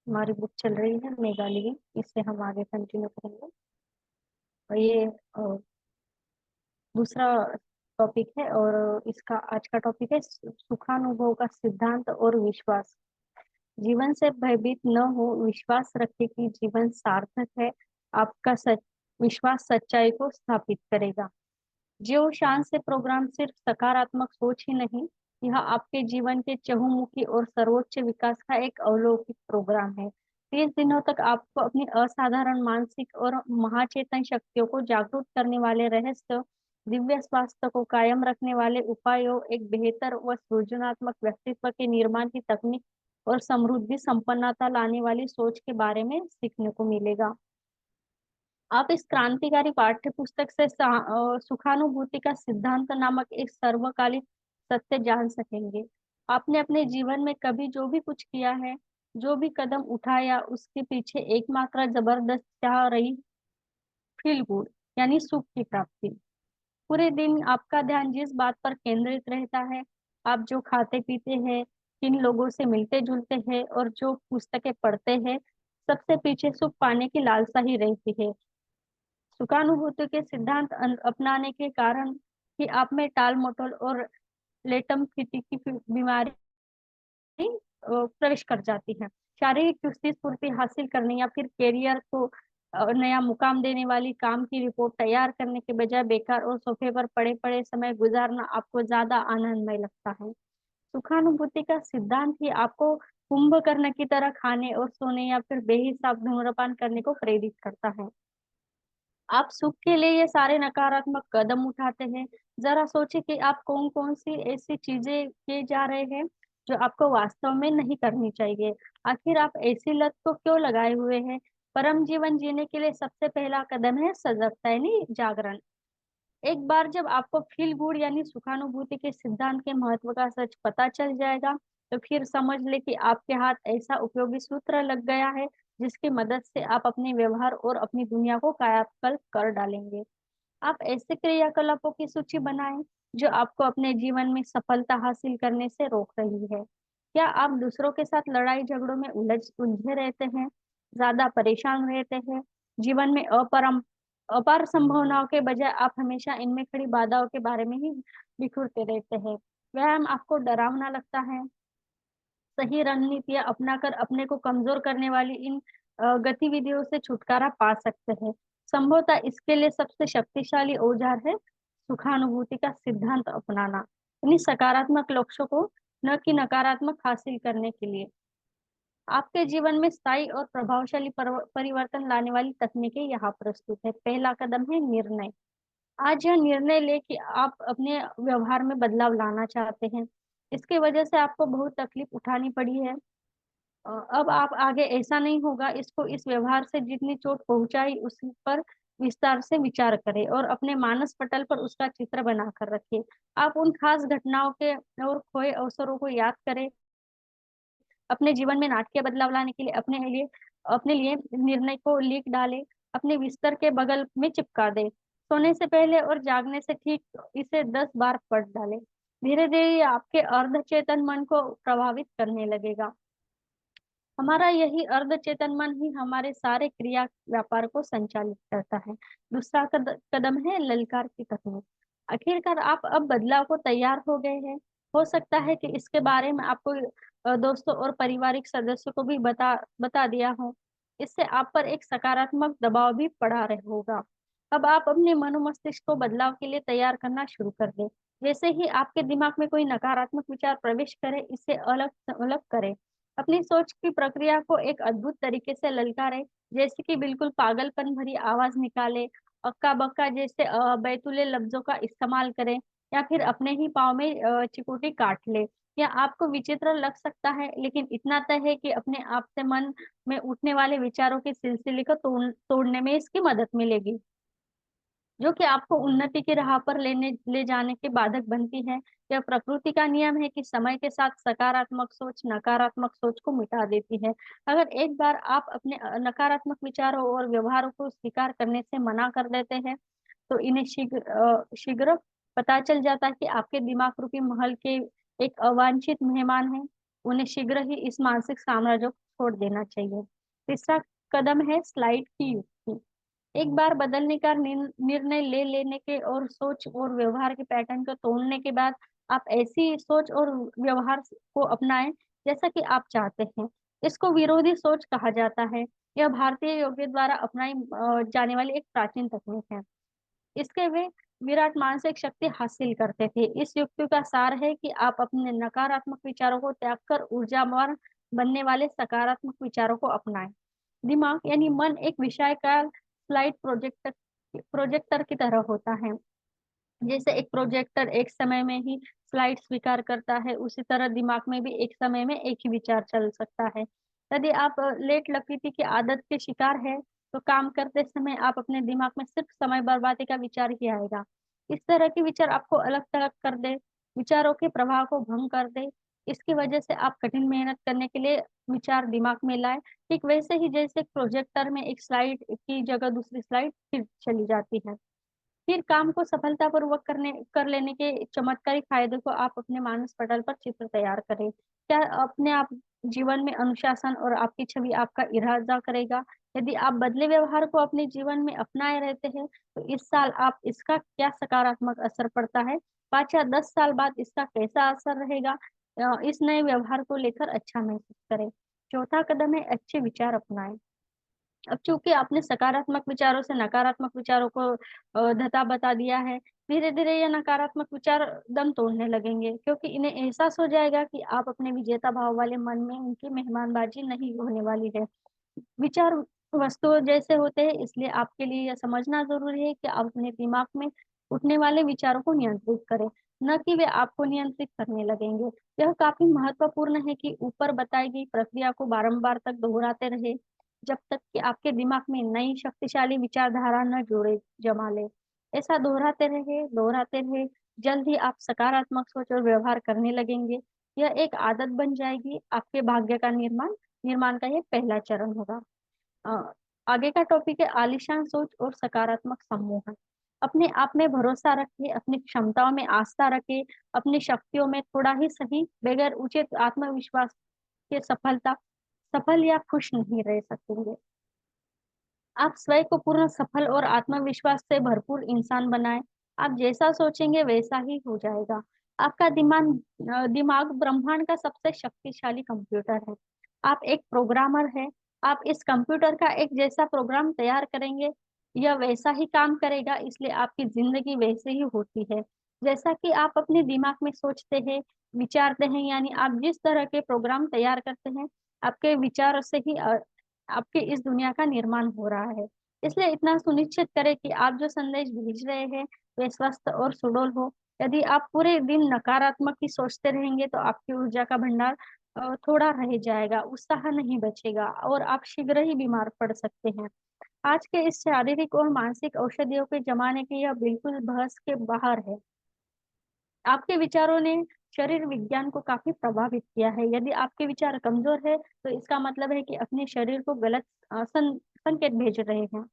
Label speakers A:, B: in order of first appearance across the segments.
A: हमारी बुक चल रही है मेगा लिविंग, इससे हम आगे कंटिन्यू करेंगे। और ये दूसरा टॉपिक है, और इसका आज का टॉपिक है सुखानुभव का सिद्धांत और विश्वास। जीवन से भयभीत न हो, विश्वास रखें कि जीवन सार्थक है। आपका विश्वास सच्चाई को स्थापित करेगा। जियो शान से प्रोग्राम सिर्फ सकारात्मक सोच ही नहीं, यह आपके जीवन के चहुमुखी और सर्वोच्च विकास का एक अलौकिक प्रोग्राम है। 30 दिनों तक आपको अपनी असाधारण मानसिक और महाचेतन शक्तियों को जागरूक करने वाले रहस्य, दिव्य स्वास्थ्य को कायम रखने वाले उपायों, एक बेहतर व सृजनात्मक व्यक्तित्व के निर्माण की तकनीक और समृद्धि संपन्नता लाने वाली सोच के बारे में सीखने को मिलेगा। आप इस क्रांतिकारी पाठ्य पुस्तक से सुखानुभूति का सिद्धांत नामक एक सर्वकालिक सत्य जान सकेंगे। आपने अपने जीवन में कभी जो भी कुछ किया है, जो भी कदम उठाया, उसके पीछे एकमात्र जबरदस्त चाह रही फील गुड, यानी सुख की प्राप्ति। पूरे दिन आपका ध्यान जिस बात पर केंद्रित रहता है, आप जो खाते पीते हैं, किन लोगों से मिलते जुलते हैं और जो पुस्तकें पढ़ते हैं, सबसे पीछे सुख पाने की लालसा ही रहती है। सुखानुभूति के सिद्धांत अपनाने के कारण ही आप में टाल मटोल और लेटम फिटी की बीमारी प्रवेश कर जाती है। शारीरिक चुस्ती स्फूर्ति हासिल करने या फिर कैरियर को नया मुकाम देने वाली काम की रिपोर्ट तैयार करने के बजाय बेकार और सोफे पर पड़े पड़े समय गुजारना आपको ज्यादा आनंदमय लगता है। सुखानुभूति का सिद्धांत ही आपको कुंभकर्ण की तरह खाने और सोने या फिर बेहिसाब धूम्रपान करने को प्रेरित करता है। आप सुख के लिए ये सारे नकारात्मक कदम उठाते हैं। जरा सोचिए कि आप कौन कौन सी ऐसी चीजें किए जा रहे हैं जो आपको वास्तव में नहीं करनी चाहिए। आखिर आप ऐसी लत को क्यों लगाए हुए हैं। परम जीवन जीने के लिए सबसे पहला कदम है सजगता, यानी जागरण। एक बार जब आपको फील गुड यानी सुखानुभूति के सिद्धांत के महत्व का सच पता चल जाएगा, तो फिर समझ ले कि आपके हाथ ऐसा उपयोगी सूत्र लग गया है जिसकी मदद से आप अपने व्यवहार और अपनी दुनिया को कायाकल्प कर डालेंगे। आप ऐसे क्रियाकलापों की सूची बनाएं जो आपको अपने जीवन में सफलता हासिल करने से रोक रही है। क्या आप दूसरों के साथ लड़ाई झगड़ों में उलझे रहते हैं, ज्यादा परेशान रहते हैं, जीवन में अपार संभावनाओं के बजाय आप हमेशा इनमें खड़ी बाधाओं के बारे में ही बिखरते रहते हैं। व्यायाम आपको डरावना लगता है, सही रणनीतियां अपनाकर अपने को कमजोर करने वाली इन गतिविधियों से छुटकारा पा सकते हैं। संभवतः इसके लिए सबसे शक्तिशाली औजार है सुखानुभूति का सिद्धांत अपनाना, यानी सकारात्मक लक्ष्यों को न कि नकारात्मक हासिल करने के लिए। आपके जीवन में स्थायी और प्रभावशाली परिवर्तन लाने वाली तकनीकें यहाँ प्रस्तुत है। पहला कदम है निर्णय। आज यह निर्णय ले कि आप अपने व्यवहार में बदलाव लाना चाहते हैं। इसकी वजह से आपको बहुत तकलीफ उठानी पड़ी है। अब आप आगे ऐसा नहीं होगा। इसको इस व्यवहार से जितनी चोट पहुंचाई उस पर विस्तार से विचार करें और अपने मानस पटल पर उसका चित्र बनाकर रखें। आप उन खास घटनाओं के और खोए अवसरों को याद करें। अपने जीवन में नाटकीय बदलाव लाने के लिए अपने लिए निर्णय को लिख डालें, अपने बिस्तर के बगल में चिपका दें। सोने से पहले और जागने से ठीक इसे 10 बार पढ़ डालें। धीरे धीरे ये आपके अर्धचेतन मन को प्रभावित करने लगेगा। हमारा यही अर्धचेतन मन ही हमारे सारे क्रिया व्यापार को संचालित करता है। दूसरा कदम है ललकार की तकनीक। आखिरकार आप अब बदलाव को तैयार हो गए हैं। हो सकता है कि इसके बारे में आपको दोस्तों और पारिवारिक सदस्यों को भी बता दिया हो। इससे आप पर एक सकारात्मक दबाव भी पड़ा रहे होगा। अब आप अपने मनोमस्तिष्क को बदलाव के लिए तैयार करना शुरू कर दें। जैसे ही आपके दिमाग में कोई नकारात्मक विचार प्रवेश करे, इसे अलग अलग करें। अपनी सोच की प्रक्रिया को एक अद्भुत तरीके से ललकारे, जैसे कि बिल्कुल पागलपन भरी आवाज निकाले, अक्का बक्का जैसे बैतुले लफ्जों का इस्तेमाल करें, या फिर अपने ही पाँव में चिकोटी काट ले। या आपको विचित्र लग सकता है, लेकिन इतना तय है कि अपने आप से मन में उठने वाले विचारों के सिलसिले को तोड़ने में इसकी मदद मिलेगी, जो कि आपको उन्नति की राह पर ले जाने के बाधक बनती है। यह प्रकृति का नियम है कि समय के साथ सकारात्मक सोच नकारात्मक सोच को मिटा देती है। अगर एक बार आप अपने नकारात्मक विचारों और व्यवहारों को स्वीकार करने से मना कर देते हैं, तो इन्हें शीघ्र पता चल जाता है कि आपके दिमाग रूपी महल के एक अवांछित मेहमान हैं। उन्हें शीघ्र ही इस मानसिक साम्राज्य छोड़ देना चाहिए। तीसरा कदम है स्लाइड की युक्ति। एक बार बदलने का निर्णय ले लेने के और सोच और व्यवहार के पैटर्न को तोड़ने के बाद आप ऐसी सोच और व्यवहार को अपनाएं जैसा कि आप चाहते हैं। इसको विरोधी सोच कहा जाता है। यह भारतीय योगी द्वारा अपनाई जाने वाली एक प्राचीन तकनीक है। इसके वे विराट मानसिक शक्ति हासिल करते थे। इस युक्ति का सार है कि आप अपने नकारात्मक विचारों को त्याग कर ऊर्जावान बनने वाले सकारात्मक विचारों को अपनाएं। दिमाग यानी मन एक विषय का स्लाइड प्रोजेक्टर प्रोजेक्टर की तरह होता है। जैसे एक प्रोजेक्टर एक समय में ही स्लाइड स्वीकार करता है, उसी तरह दिमाग में भी एक समय में एक ही विचार चल सकता है। यदि आप लेट लतीफी की आदत के शिकार है तो काम करते समय आप अपने दिमाग में सिर्फ समय बर्बादी का विचार ही आएगा। इस तरह के विचार आपको अलग थलग कर दे, विचारों के प्रवाह को भंग कर दे। इसकी वजह से आप कठिन मेहनत करने के लिए विचार दिमाग में लाए। ठीक वैसे ही जैसे प्रोजेक्टर में एक स्लाइड की जगह दूसरी स्लाइड फिर चली जाती है। फिर काम को सफलतापूर्वक कर लेने के चमत्कारी फायदे को आप अपने मानस पटल पर चित्र तैयार करें। क्या अपने आप जीवन में अनुशासन और आपकी छवि आपका इरादा करेगा? यदि आप बदले व्यवहार को अपने जीवन में अपनाए रहते हैं तो इस साल आप इसका क्या सकारात्मक असर पड़ता है, 5 या 10 साल बाद इसका कैसा असर रहेगा, इस नए व्यवहार को लेकर अच्छा महसूस करें। चौथा कदम है अच्छे विचार अपनाएं। अब चूंकि आपने सकारात्मक विचारों से नकारात्मक विचारों को धता बता दिया है, धीरे धीरे ये नकारात्मक विचार दम तोड़ने लगेंगे, क्योंकि इन्हें एहसास हो जाएगा कि आप अपने विजेता भाव वाले मन में उनकी मेहमानबाजी नहीं होने वाली है। विचार वस्तुओं जैसे होते हैं, इसलिए आपके लिए यह समझना जरूरी है कि आप अपने दिमाग में उठने वाले विचारों को नियंत्रित करें, न कि वे आपको नियंत्रित करने लगेंगे। यह काफी महत्वपूर्ण है कि ऊपर बताई गई प्रक्रिया को बारंबार तक दोहराते रहे जब तक कि आपके दिमाग में नई शक्तिशाली विचारधारा न जोड़े जमा ले। ऐसा दोहराते रहे, जल्द ही आप सकारात्मक सोच और व्यवहार करने लगेंगे। यह एक आदत बन जाएगी। आपके भाग्य का निर्माण निर्माण का यह पहला चरण होगा। अ, आगे का टॉपिक है आलीशान सोच और सकारात्मक सम्मोहन। अपने आप में भरोसा रखिए, अपनी क्षमताओं में आस्था रखिए, अपनी शक्तियों में थोड़ा ही सही, बगैर उचित आत्मविश्वास के सफल या खुश नहीं रह सकेंगे। आप स्वयं को पूर्ण सफल और आत्मविश्वास से भरपूर इंसान बनाएं। आप जैसा सोचेंगे वैसा ही हो जाएगा। आपका दिमाग ब्रह्मांड का सबसे शक्तिशाली कंप्यूटर है। आप एक प्रोग्रामर है। आप इस कंप्यूटर का एक जैसा प्रोग्राम तैयार करेंगे, यह वैसा ही काम करेगा। इसलिए आपकी जिंदगी वैसे ही होती है जैसा कि आप अपने दिमाग में सोचते हैं, विचारते हैं। यानी आप जिस तरह के प्रोग्राम तैयार करते हैं, आपके विचार से ही आपके इस दुनिया का निर्माण हो रहा है। इसलिए इतना सुनिश्चित करें कि आप जो संदेश भेज रहे हैं वे स्वस्थ और सुडौल हो। यदि आप पूरे दिन नकारात्मक ही सोचते रहेंगे तो आपकी ऊर्जा का भंडार थोड़ा रह जाएगा, उत्साह नहीं बचेगा और आप शीघ्र ही बीमार पड़ सकते हैं। आज के इस शारीरिक और मानसिक औषधियों के जमाने की यह बिल्कुल बहस के बाहर है। आपके विचारों ने शरीर विज्ञान को काफी प्रभावित किया है। यदि आपके विचार कमजोर है तो इसका मतलब है कि अपने शरीर को गलत संकेत भेज रहे हैं।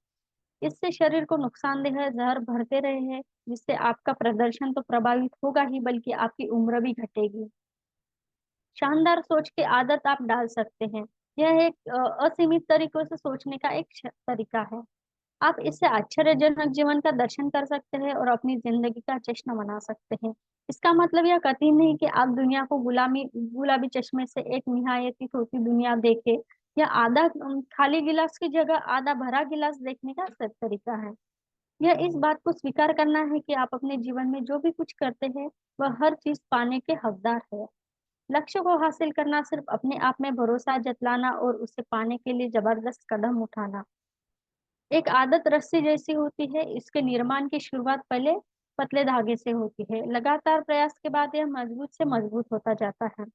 A: इससे शरीर को नुकसानदेह जहर भरते रहे हैं, जिससे आपका प्रदर्शन तो प्रभावित होगा ही बल्कि आपकी उम्र भी घटेगी। शानदार सोच की आदत आप डाल सकते हैं। यह एक असीमित तरीकों से सोचने का एक तरीका है। आप इससे आश्चर्यजनक जीवन का दर्शन कर सकते हैं और अपनी जिंदगी का जश्न मना सकते हैं। इसका मतलब यह कतई नहीं कि आप दुनिया को गुलाबी चश्मे से एक निहायती होती दुनिया देखे, या आधा खाली गिलास की जगह आधा भरा गिलास देखने का सही तरीका है। यह इस बात को स्वीकार करना है कि आप अपने जीवन में जो भी कुछ करते हैं वह हर चीज पाने के हकदार है। लक्ष्य को हासिल करना सिर्फ अपने आप में भरोसा जतलाना और उसे पाने के लिए जबरदस्त कदम उठाना। एक आदत रस्सी जैसी होती है। इसके निर्माण की शुरुआत पहले पतले धागे से होती है। लगातार प्रयास के बाद यह मजबूत से मजबूत होता जाता है।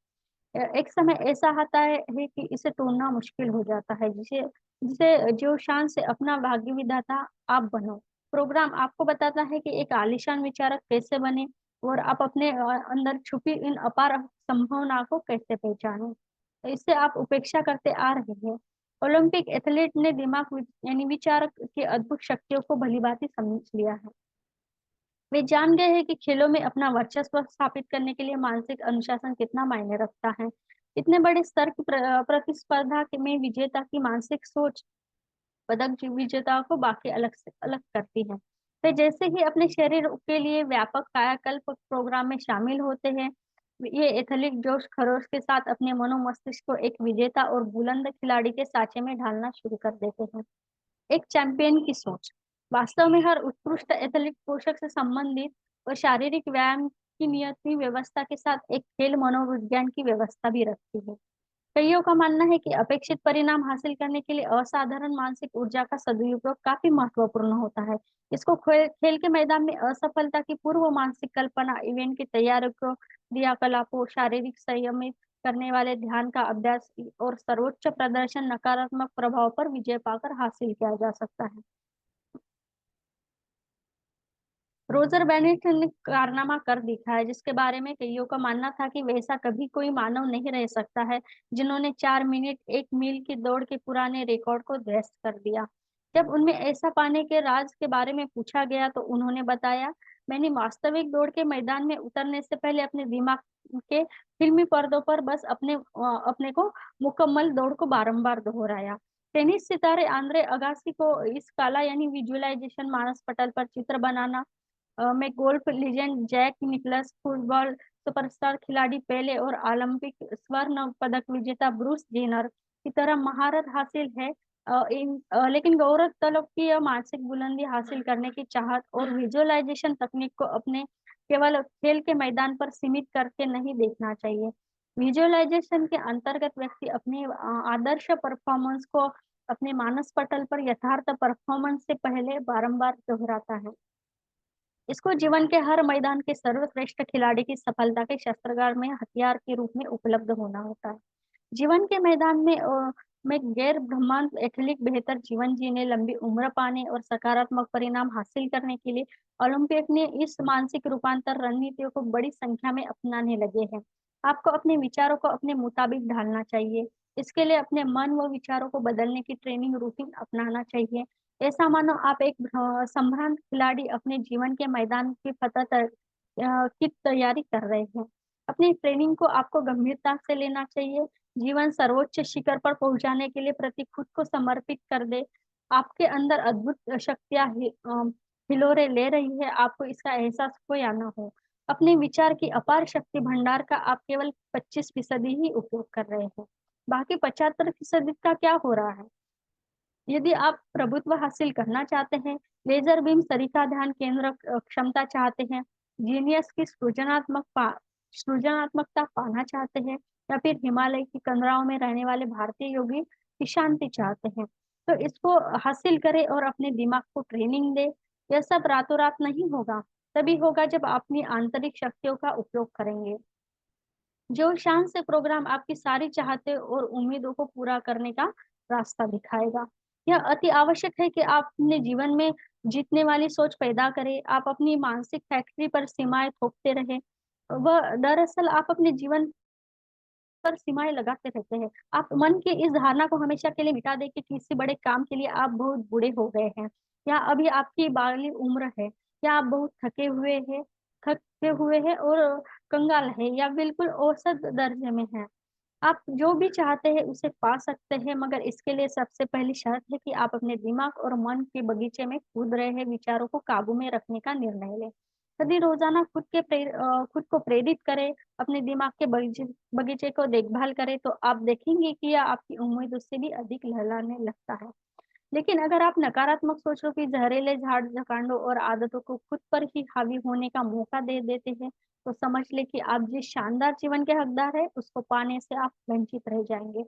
A: एक समय ऐसा आता है कि इसे तोड़ना मुश्किल हो जाता है, जिसे जिसे जो शान से अपना भाग्य विधाता आप बनो। प्रोग्राम आपको बताता है कि एक आलीशान विचारक कैसे बने और आप अपने अंदर छुपी इन अपार संभावना को कैसे पहचाने। तो इससे आप उपेक्षा करते आ रहे हैं। ओलंपिक एथलीट ने यानी विचारक की अद्भुत शक्तियों को भलीभांति समझ लिया है। वे जान गए हैं कि खेलों में अपना वर्चस्व स्थापित करने के लिए मानसिक अनुशासन कितना मायने रखता है। इतने बड़े स्तर की प्रतिस्पर्धा में विजेता की मानसिक सोच विजेता को बाकी अलग से अलग करती है। वे जैसे ही अपने शरीर के लिए व्यापक कायाकल्प प्रोग्राम में शामिल होते हैं, ये एथलीट जोश खरोश के साथ अपने मनोमस्तिष्क को एक विजेता और बुलंद खिलाड़ी के साँचे में ढालना शुरू कर देते हैं। एक चैंपियन की सोच वास्तव में हर उत्कृष्ट एथलीट पोषक से संबंधित और शारीरिक व्यायाम की नियति व्यवस्था के साथ एक खेल मनोविज्ञान की व्यवस्था भी रखती है। कइयों का मानना है कि अपेक्षित परिणाम हासिल करने के लिए असाधारण मानसिक ऊर्जा का सदुपयोग काफी महत्वपूर्ण होता है। इसको खेल के मैदान में असफलता की पूर्व मानसिक कल्पना, इवेंट की तैयारी को, क्रियाकलापों, शारीरिक संयमित करने वाले ध्यान का अभ्यास और सर्वोच्च प्रदर्शन नकारात्मक प्रभाव पर विजय पाकर हासिल किया जा सकता है। रोजर बेनेट ने कारनामा कर दिखाया जिसके बारे में कइयों का मानना था कि वैसा कभी कोई मानव नहीं रह सकता है, जिन्होंने 4 मिनट 1 मील की दौड़ के पुराने रिकॉर्ड को ध्वस्त कर दिया। जब उनमें ऐसा पाने के राज के बारे में पूछा गया तो उन्होंने बताया, मैंने वास्तविक दौड़ के मैदान में उतरने से पहले अपने दिमाग के फिल्मी पर्दों पर बस अपने को मुकम्मल दौड़ को बारंबार दोहराया। टेनिस सितारे आंद्रे अगासी को इस कला यानी विजुअलाइजेशन मानस पटल पर चित्र बनाना में golf legend Jack Nicklaus, football superstar खिलाड़ी पेले और ओलंपिक स्वर्ण पदक विजेता ब्रूस जेनर की तरह महारत हासिल है। लेकिन गौरव तलब की यह मानसिक बुलंदी हासिल करने की चाहत और विजुअलाइजेशन तकनीक को अपने केवल खेल के मैदान पर सीमित करके नहीं देखना चाहिए। विजुअलाइजेशन के अंतर्गत व्यक्ति अपने आदर्श परफॉर्मेंस को अपने मानस पटल पर यथार्थ परफॉर्मेंस से पहले बारंबार दोहराता है। इसको जीवन के हर मैदान के सर्वश्रेष्ठ खिलाड़ी की सफलता के शस्त्रागार में हथियार के रूप में उपलब्ध होना होता है। जीवन के मैदान में गैर ब्रह्मांड एथलीट बेहतर जीवन जीने, लंबी उम्र पाने और सकारात्मक परिणाम हासिल करने के लिए ओलंपिक ने इस मानसिक रूपांतर रणनीतियों को बड़ी संख्या में अपनाने लगे हैं। आपको अपने विचारों को अपने मुताबिक ढालना चाहिए। इसके लिए अपने मन व विचारों को बदलने की ट्रेनिंग रूटीन अपनाना चाहिए। ऐसा मानो आप एक संभ्रांत खिलाड़ी अपने जीवन के मैदान की की तैयारी कर रहे हैं। अपनी ट्रेनिंग को आपको गंभीरता से लेना चाहिए। जीवन सर्वोच्च शिखर पर पहुंचाने के लिए प्रति खुद को समर्पित कर दे। आपके अंदर अद्भुत शक्तियां हिलोरे ले रही है, आपको इसका एहसास हो या ना हो। अपने विचार की अपार शक्ति भंडार का आप केवल 25% ही उपयोग कर रहे हैं। बाकी 75% का क्या हो रहा है? यदि आप प्रभुत्व हासिल करना चाहते हैं, लेजर बीम सरीखा ध्यान केंद्र क्षमता चाहते हैं, जीनियस की सृजनात्मकता पाना चाहते हैं, या फिर हिमालय की कंदराओं में रहने वाले भारतीय योगी की शांति चाहते हैं, तो इसको हासिल करें और अपने दिमाग को ट्रेनिंग दे। यह सब रातों रात नहीं होगा, तभी होगा जब आप अपनी आंतरिक शक्तियों का उपयोग करेंगे। जो शान से प्रोग्राम आपकी सारी चाहते और उम्मीदों को पूरा करने का रास्ता दिखाएगा। यह अति आवश्यक है कि आप अपने जीवन में जीतने वाली सोच पैदा करें। आप अपनी मानसिक फैक्ट्री पर सीमाएं थोपते रहे। वह दरअसल आप अपने जीवन पर सीमाएं लगाते रहते हैं। आप मन की इस धारणा को हमेशा के लिए मिटा दें कि किसी बड़े काम के लिए आप बहुत बूढ़े हो गए हैं, या अभी आपकी बाली उम्र है, या आप बहुत थके हुए हैं और कंगाल है, या बिल्कुल औसत दर्जे में है। आप जो भी चाहते हैं उसे पा सकते हैं, मगर इसके लिए सबसे पहली शर्त है कि आप अपने दिमाग और मन के बगीचे में कूद रहे विचारों को काबू में रखने का निर्णय लें। यदि रोजाना खुद को प्रेरित करें, अपने दिमाग के बगीचे को देखभाल करें, तो आप देखेंगे कि यह आपकी उम्मीद उससे भी अधिक लहलाने लगता है। लेकिन अगर आप नकारात्मक सोचों की जहरीले झाड़ झकांडों और आदतों को खुद पर ही हावी होने का मौका दे देते हैं, तो समझ ले कि आप जिस शानदार जीवन के हकदार हैं, उसको पाने से आप वंचित रह जाएंगे।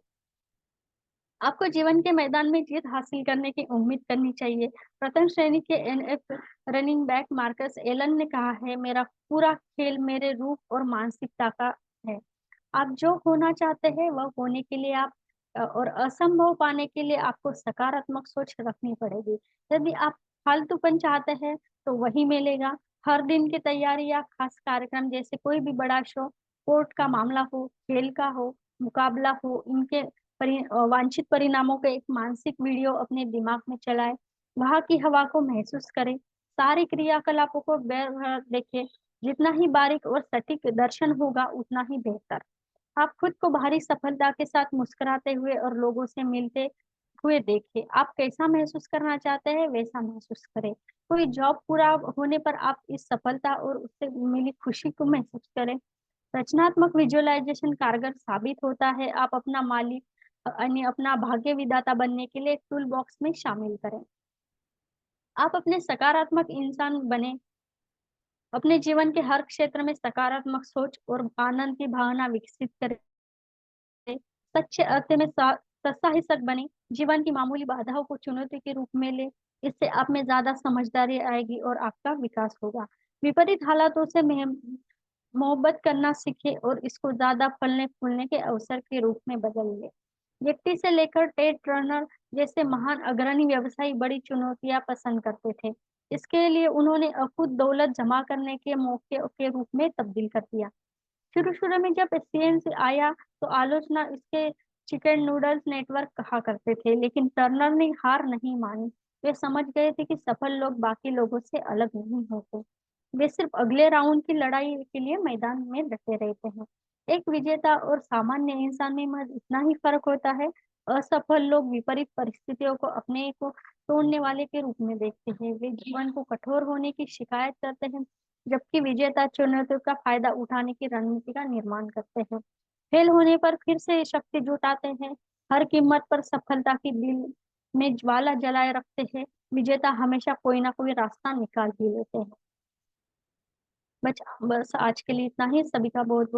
A: आपको जीवन के मैदान में जीत हासिल करने की उम्मीद करनी चाहिए। प्रथम श्रेणी के NFL running back Marcus Allen ने कहा है, मेरा पूरा खेल मेरे रूप और मानसिकता का है। आप जो होना चाहते हैं वह होने के लिए और असंभव पाने के लिए आपको सकारात्मक सोच रखनी पड़ेगी। यदि आप फालतूपन चाहते हैं तो वही मिलेगा। हर दिन की तैयारी या खास कार्यक्रम जैसे कोई भी बड़ा शो, कोर्ट का मामला हो, खेल का हो, मुकाबला हो, इनके वांछित परिणामों का एक मानसिक वीडियो अपने दिमाग में चलाएं। वहां की हवा को महसूस करें। सारी क्रियाकलापों को देखें। जितना ही बारीक और सटीक दर्शन होगा उतना ही बेहतर। आप खुद को भारी सफलता के साथ मुस्कुराते हुए और लोगों से मिलते हुए देखें। आप कैसा महसूस करना चाहते हैं, वैसा महसूस करें। कोई जॉब पूरा होने पर आप इस सफलता और उससे मिली खुशी को महसूस करें। रचनात्मक विजुअलाइजेशन कारगर साबित होता है। आप अपना मालिक यानी अपना भाग्य विधाता बनने के लिए एक टूल बॉक्स में शामिल करें। आप अपने सकारात्मक इंसान बने। अपने जीवन के हर क्षेत्र में सकारात्मक सोच और आनंद की भावना विकसित करें। सच्चे अर्थ में साहसिक बने। जीवन की मामूली बाधाओं को चुनौती के रूप में ले। इससे आप में ज्यादा समझदारी आएगी और आपका विकास होगा। विपरीत हालातों से मोहब्बत करना सीखे और इसको ज्यादा फलने फूलने के अवसर के रूप में बदल ले। व्यक्ति से लेकर टेड टर्नर जैसे महान अग्रणी व्यवसायी बड़ी चुनौतियां पसंद करते थे। इसके लिए उन्होंने अकुत दौलत जमा करने के मौके के रूप में तब्दील कर दिया। शुरू-शुरू में जब सीएनसी आया तो आलोचना इसके चिकन नूडल्स नेटवर्क कहा करते थे, लेकिन टर्नर ने हार नहीं मानी। वे समझ गए थे कि सफल लोग बाकी लोगों से अलग नहीं होते। वे सिर्फ अगले राउंड की लड़ाई के लिए मैदान में डटे रहते हैं। एक विजेता और सामान्य इंसान में महज इतना ही फर्क होता है। असफल लोग विपरीत परिस्थितियों को अपने को तोड़ने वाले के रूप में देखते हैं। वे जीवन को कठोर होने की शिकायत करते हैं, जबकि विजेता चुनौतियों का फायदा उठाने की रणनीति का निर्माण करते हैं। फेल होने पर फिर से शक्ति जुटाते हैं। हर कीमत पर सफलता की दिल में ज्वाला जलाए रखते हैं। विजेता हमेशा कोई ना कोई रास्ता निकाल ही लेते हैं। बस बस आज के लिए इतना ही। सभी का बहुत